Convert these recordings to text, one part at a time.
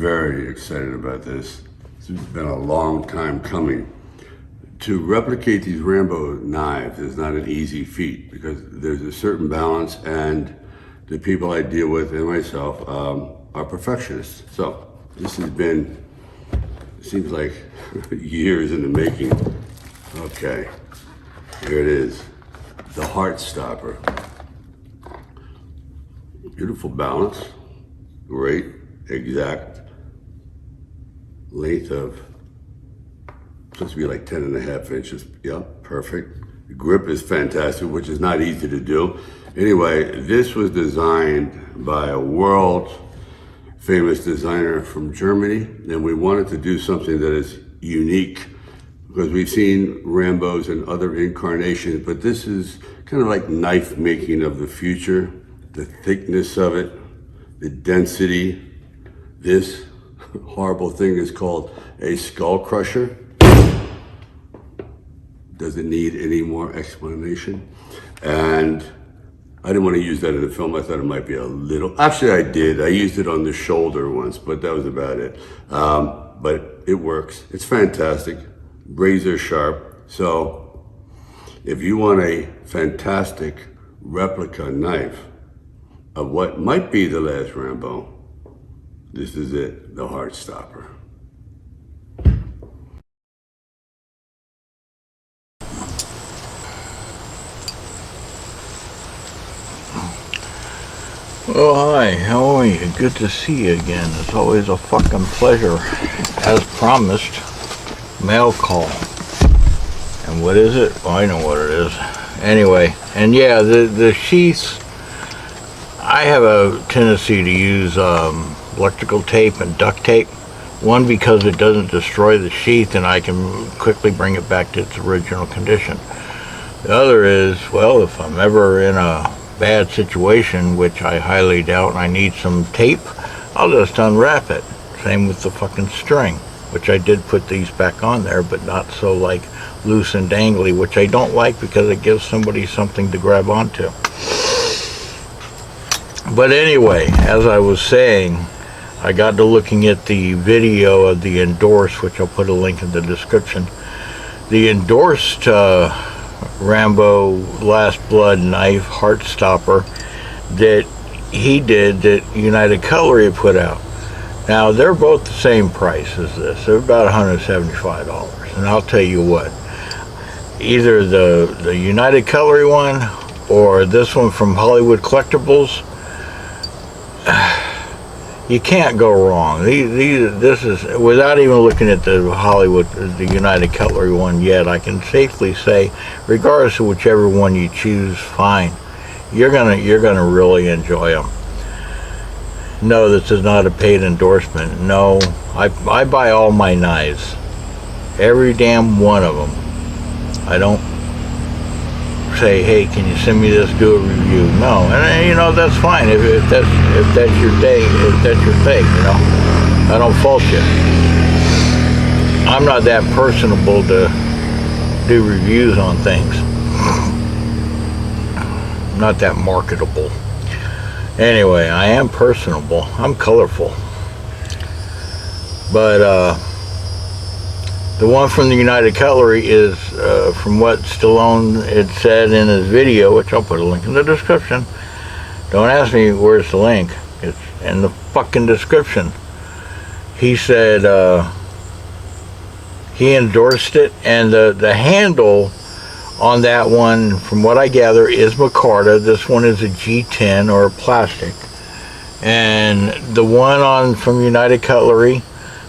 very excited about this. It's been a long time coming. To replicate these Rambo knives is not an easy feat because there's a certain balance, and the people I deal with and myself are perfectionists. So this has been, it seems like years in the making. Okay, here it is, the heartstopper. Beautiful balance, great, exact length of, supposed to be like 10.5 inches. Yeah, perfect. The grip is fantastic, which is not easy to do. Anyway, this was designed by a world famous designer from Germany, and we wanted to do something that is unique because we've seen Rambos and other incarnations, but this is kind of like knife making of the future. The thickness of it, the density. This horrible thing is called a skull crusher. Doesn't need any more explanation. And I didn't want to use that in the film. I thought it might be a little, actually I did. I used it on the shoulder once, but that was about it. But it works. It's fantastic. Razor sharp. So if you want a fantastic replica knife of what might be the last Rambo, this is it, the heartstopper. Oh, hi, how are you? Good to see you again. It's always a fucking pleasure. As promised, mail call. And what is it? Oh, I know what it is. Anyway, and yeah, the sheaths, I have a tendency to use electrical tape and duct tape. One, because it doesn't destroy the sheath and I can quickly bring it back to its original condition. The other is, well, if I'm ever in a bad situation, which I highly doubt, and I need some tape, I'll just unwrap it. Same with the fucking string, which I did put these back on there, but not so like loose and dangly, which I don't like because it gives somebody something to grab onto. But anyway, as I was saying, I got to looking at the video of the endorsed, which I'll put a link in the description. The endorsed Rambo Last Blood knife heartstopper that he did, that United Cutlery had put out. Now they're both the same price as this. They're about $175, and I'll tell you what, either the United Cutlery one or this one from Hollywood Collectibles, you can't go wrong. This is, without even looking at the Hollywood, the United Cutlery one yet, I can safely say, regardless of whichever one you choose, fine. You're gonna really enjoy them. No, this is not a paid endorsement. No, I buy all my knives, every damn one of them. I don't say, hey, can you send me this, do a review? No, and you know, that's fine. If that's your day, if that's your thing, you know, I don't fault you. I'm not that personable to do reviews on things. I'm not that marketable. Anyway, I am personable. I'm colorful. But the one from the United Cutlery is, from what Stallone had said in his video, which I'll put a link in the description. Don't ask me where's the link. It's in the fucking description. He said he endorsed it, and the handle on that one, from what I gather, is Micarta. This one is a G10 or a plastic. And the one from United Cutlery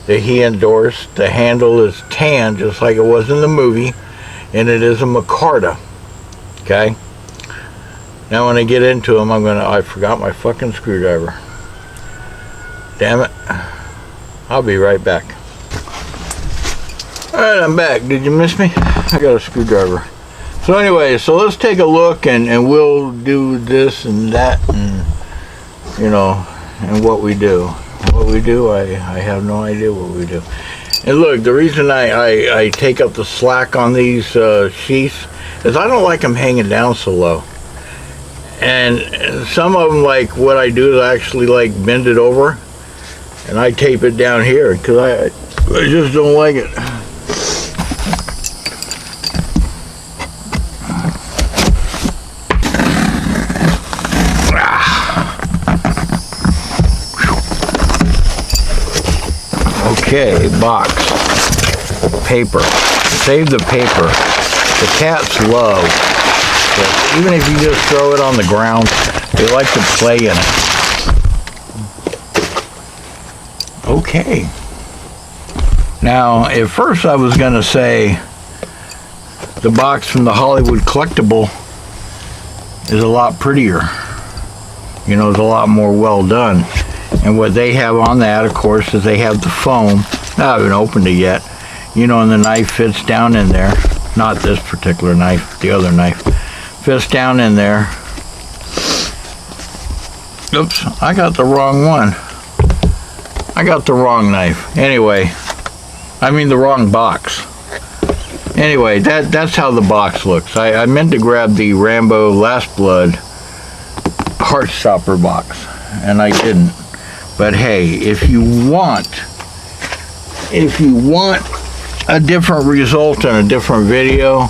that he endorsed, the handle is tan, just like it was in the movie, and it is a Micarta. Okay? Now when I get into them, I forgot my fucking screwdriver. Damn it. I'll be right back. Alright, I'm back. Did you miss me? I got a screwdriver. So anyway, so let's take a look, and we'll do this and that, and you know, and what we do. What we do, I have no idea what we do. And look, the reason I take up the slack on these sheaths is I don't like them hanging down so low. And some of them, like what I do is I actually like bend it over And I tape it down here because I just don't like it. Okay, box, paper, save the paper. The cats love it. Even if you just throw it on the ground, they like to play in it. Okay. Now, at first I was going to say the box from the Hollywood Collectible is a lot prettier. You know, it's a lot more well done. And what they have on that, of course, is they have the foam. I haven't opened it yet. You know, and the knife fits down in there. Not this particular knife, the other knife. Fits down in there. Oops, I got the wrong one. I got the wrong knife. Anyway, I mean the wrong box. Anyway, that's how the box looks. I meant to grab the Rambo Last Blood heartstopper box, and I didn't. But hey, if you want a different result and a different video,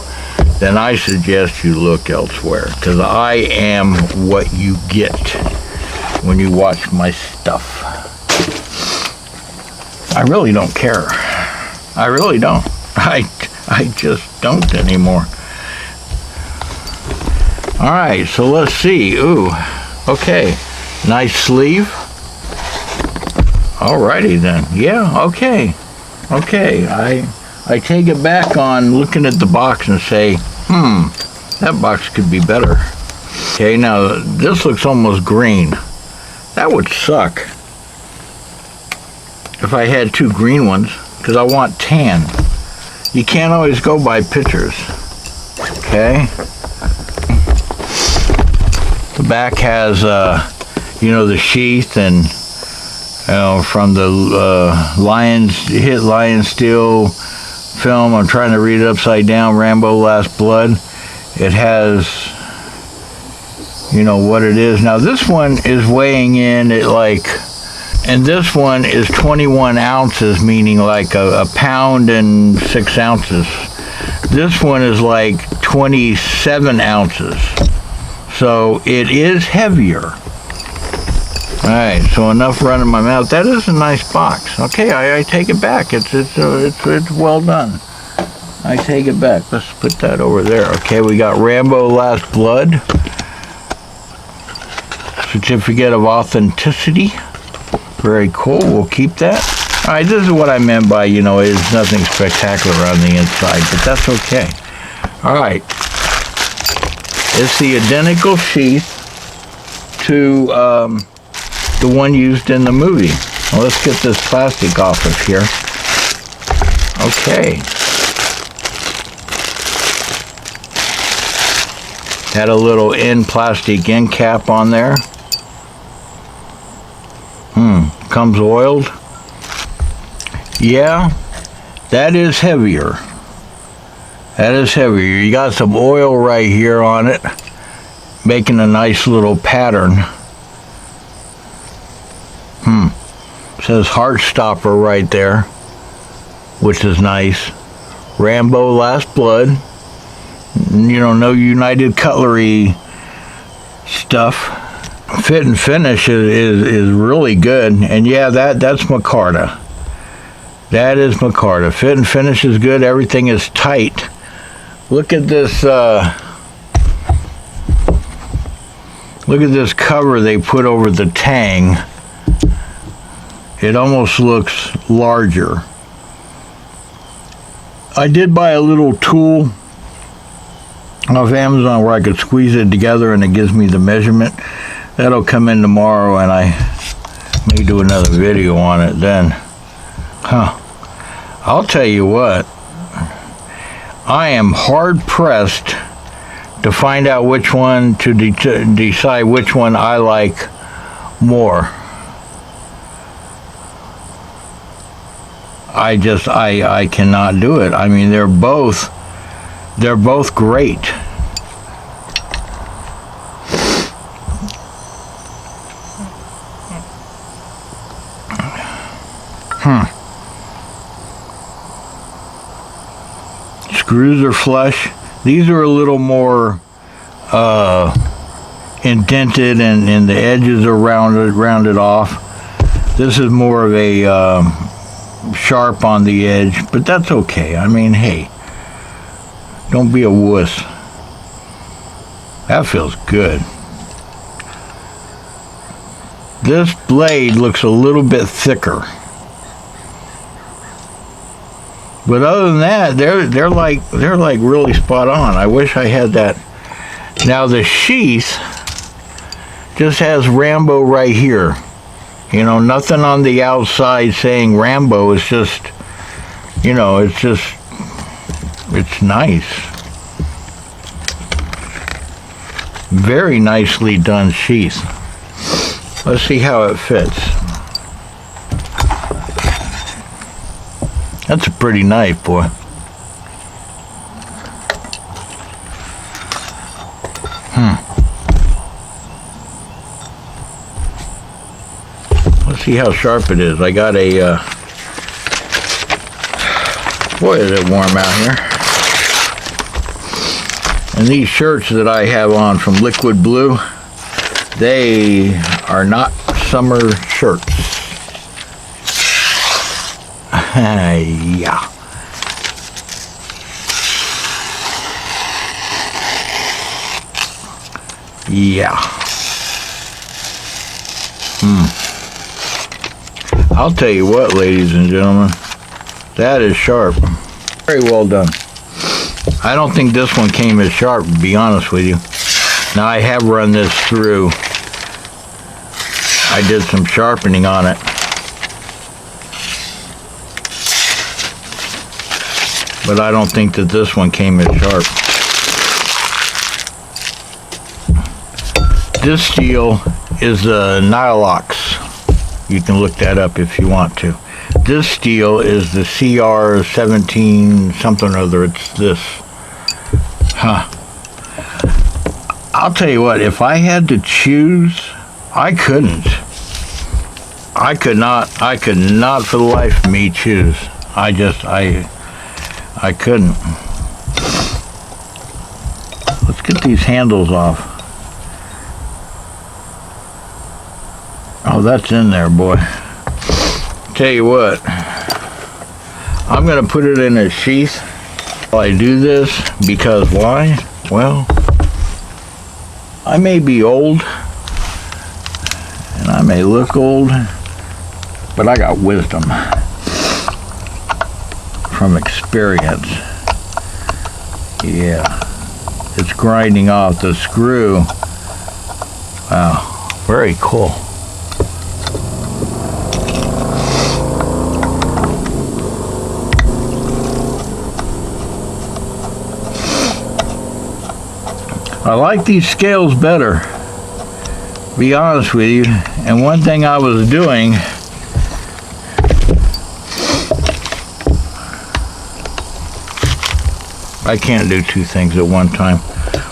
then I suggest you look elsewhere, because I am what you get when you watch my stuff. I really don't care. I really don't. I just don't anymore. All right, so let's see. Ooh, okay, nice sleeve. Alrighty then. Yeah, okay. Okay, I take it back on looking at the box and say, that box could be better. Okay, now this looks almost green. That would suck if I had two green ones, because I want tan. You can't always go by pictures. Okay. The back has, you know, the sheath and from the Lion Steel film. I'm trying to read it upside down. Rambo Last Blood. It has, you know, what it is. Now this one is weighing in at like, and this one is 21 ounces, meaning like a pound and 6 ounces. This one is like 27 ounces. So it is heavier. Alright, so enough running my mouth. That is a nice box. Okay, I take it back. It's well done. I take it back. Let's put that over there. Okay, we got Rambo Last Blood. Certificate of authenticity. Very cool. We'll keep that. Alright, this is what I meant by, you know, there's nothing spectacular on the inside, but that's okay. Alright. It's the identical sheath to the one used in the movie. Well, let's get this plastic off of here. Okay. Had a little plastic end cap on there. Comes oiled. Yeah, that is heavier. That is heavier. You got some oil right here on it, making a nice little pattern. Says heartstopper right there, which is nice. Rambo Last Blood. You know, no United Cutlery stuff. Fit and finish is really good. And yeah, that's Micarta. That is Micarta. Fit and finish is good. Everything is tight. Look at this. Look at this cover they put over the tang. It almost looks larger. I did buy a little tool off Amazon where I could squeeze it together and it gives me the measurement. That'll come in tomorrow and I may do another video on it then. I'll tell you what. I am hard pressed to find out which one to decide which one I like more. I cannot do it. I mean, they're both great. Screws are flush. These are a little more indented, and the edges are rounded off. This is more of a sharp on the edge, but that's okay. I mean, hey, don't be a wuss. That feels good. This blade looks a little bit thicker, but other than that, they're like really spot on. I wish I had that. Now the sheath just has Rambo right here. You know, nothing on the outside saying Rambo. It's just, you know, it's nice. Very nicely done sheath. Let's see how it fits. That's a pretty knife, boy. Let's see how sharp it is. I got a, boy is it warm out here. And these shirts that I have on from Liquid Blue, they are not summer shirts. Yeah. Yeah. I'll tell you what, ladies and gentlemen, that is sharp. Very well done. I don't think this one came as sharp, to be honest with you. Now, I have run this through. I did some sharpening on it. But I don't think that this one came as sharp. This steel is a Nylox. You can look that up if you want to. This steel is the CR17 something or other. It's this. I'll tell you what, if I had to choose, I couldn't. I could not for the life of me choose. I couldn't. Let's get these handles off. Oh, that's in there, boy. Tell you what, I'm gonna put it in a sheath while I do this, because why? Well, I may be old and I may look old, but I got wisdom from experience. Yeah, it's grinding off the screw. Wow, very cool. I like these scales better, to be honest with you. And one thing I was doing, I can't do two things at one time.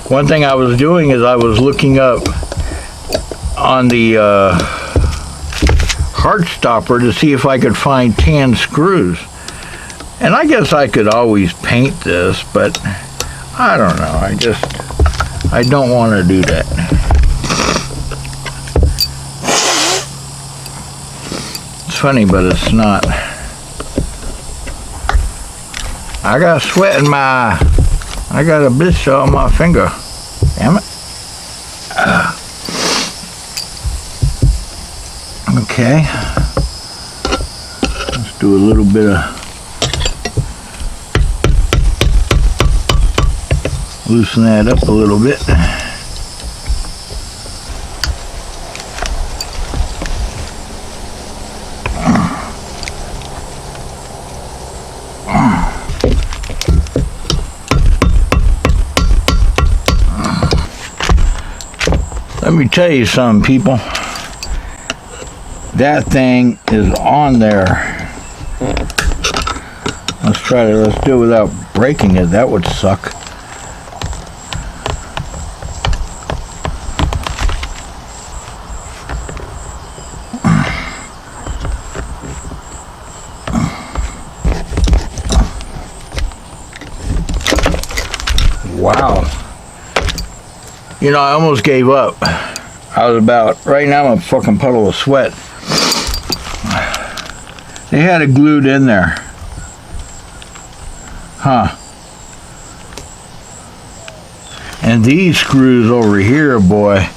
One thing I was doing is I was looking up on the heartstopper to see if I could find tan screws. And I guess I could always paint this, but I don't know. I don't want to do that. It's funny, but it's not. I got sweat in my, I got a bitch on my finger. Damn it. Okay. Let's do a little bit of, loosen that up a little bit. Let me tell you something, people. That thing is on there. Let's do it without breaking it. That would suck. Wow. You know, I almost gave up. I was about, right now I'm a fucking puddle of sweat. They had it glued in there. Huh. And these screws over here, boy,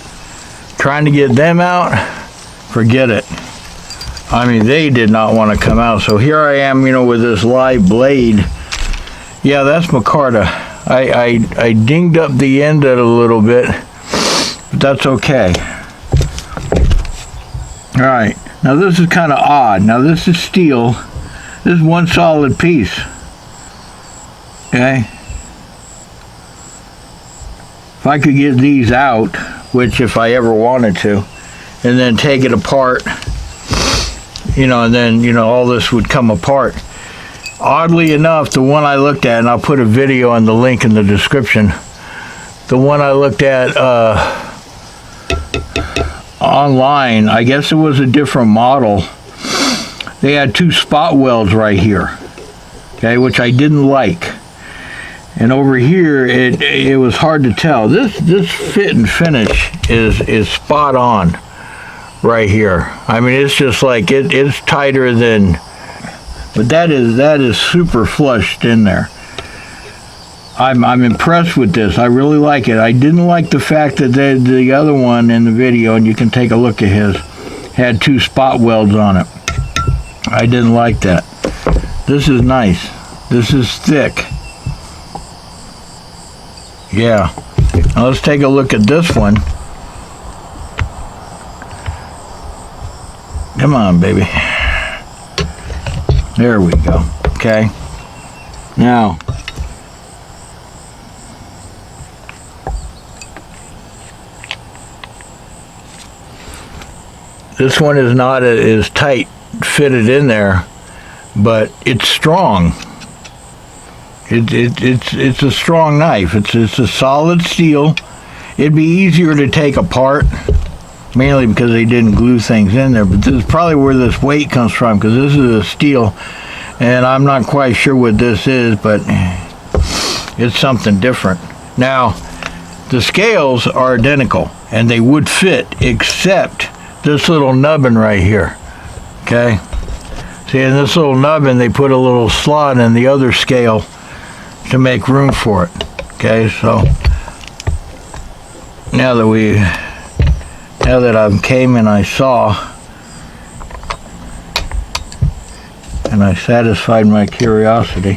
trying to get them out, forget it. I mean, they did not want to come out. So here I am, you know, with this live blade. Yeah, that's Micarta. I dinged up the end of it a little bit, but that's okay. All right, now this is kind of odd. Now this is steel. This is one solid piece. Okay. If I could get these out, which if I ever wanted to, and then take it apart, you know, and then, you know, all this would come apart. Oddly enough, the one I looked at, and I'll put a video and the link in the description, the one I looked at online, I guess it was a different model. They had 2 spot welds right here, okay, which I didn't like. And over here, it was hard to tell. This fit and finish is spot on right here. I mean, it's just like it's tighter than, but that is super flushed in there. I'm impressed with this. I really like it. I didn't like the fact that the other one in the video, and you can take a look at his, had 2 spot welds on it. I didn't like that. This is nice. This is thick. Yeah. Now let's take a look at this one. Come on, baby. There we go. Okay. Now, this one is not as tight fitted in there, but it's strong. It's a strong knife. It's a solid steel. It'd be easier to take apart, mainly because they didn't glue things in there. But this is probably where this weight comes from, because this is a steel, and I'm not quite sure what this is, but it's something different. Now, the scales are identical, and they would fit, except this little nubbin right here. Okay. See, in this little nubbin, they put a little slot in the other scale to make room for it. Okay, so now that I came and I saw, and I satisfied my curiosity,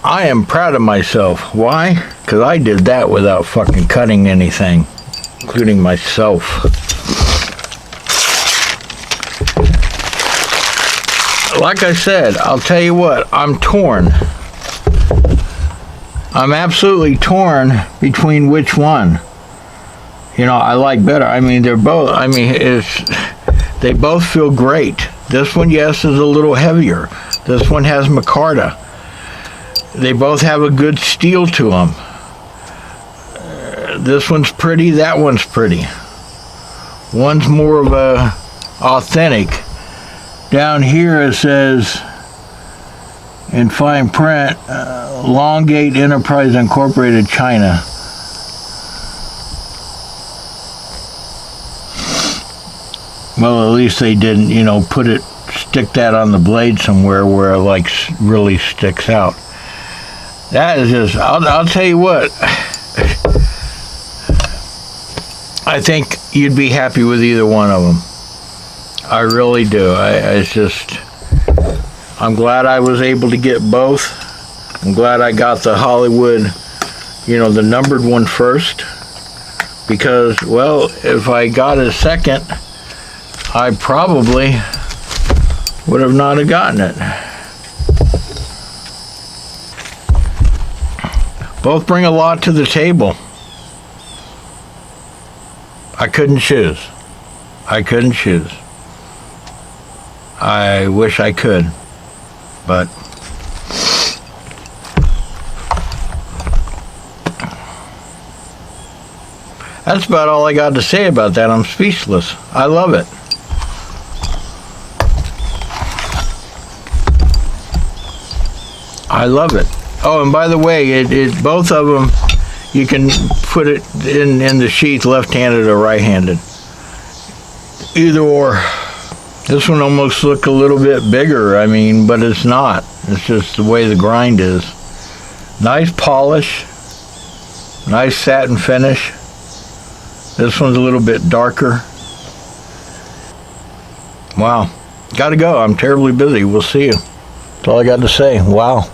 I am proud of myself. Why? Because I did that without fucking cutting anything, including myself. Like I said, I'll tell you what, I'm torn. I'm absolutely torn between which one, you know, I like better. I mean, they're both, I mean, they both feel great. This one, yes, is a little heavier. This one has Micarta. They both have a good steel to them. This one's pretty, that one's pretty. One's more of a authentic. Down here it says, in fine print, Longgate Enterprise Incorporated, China. Well, at least they didn't, you know, stick that on the blade somewhere where it like really sticks out. That is just, I'll tell you what, I think you'd be happy with either one of them. I really do. I'm glad I was able to get both. I'm glad I got the Hollywood, you know, the numbered one first. Because, well, if I got a second, I probably would have not have gotten it. Both bring a lot to the table. I couldn't choose. I couldn't choose. I wish I could, but that's about all I got to say about that. I'm speechless. I love it. I love it. Oh, and by the way, it both of them, you can put it in the sheath left-handed or right-handed. Either or. This one almost look a little bit bigger, I mean, but it's not. It's just the way the grind is. Nice polish. Nice satin finish. This one's a little bit darker. Wow. Gotta go. I'm terribly busy. We'll see you. That's all I got to say. Wow.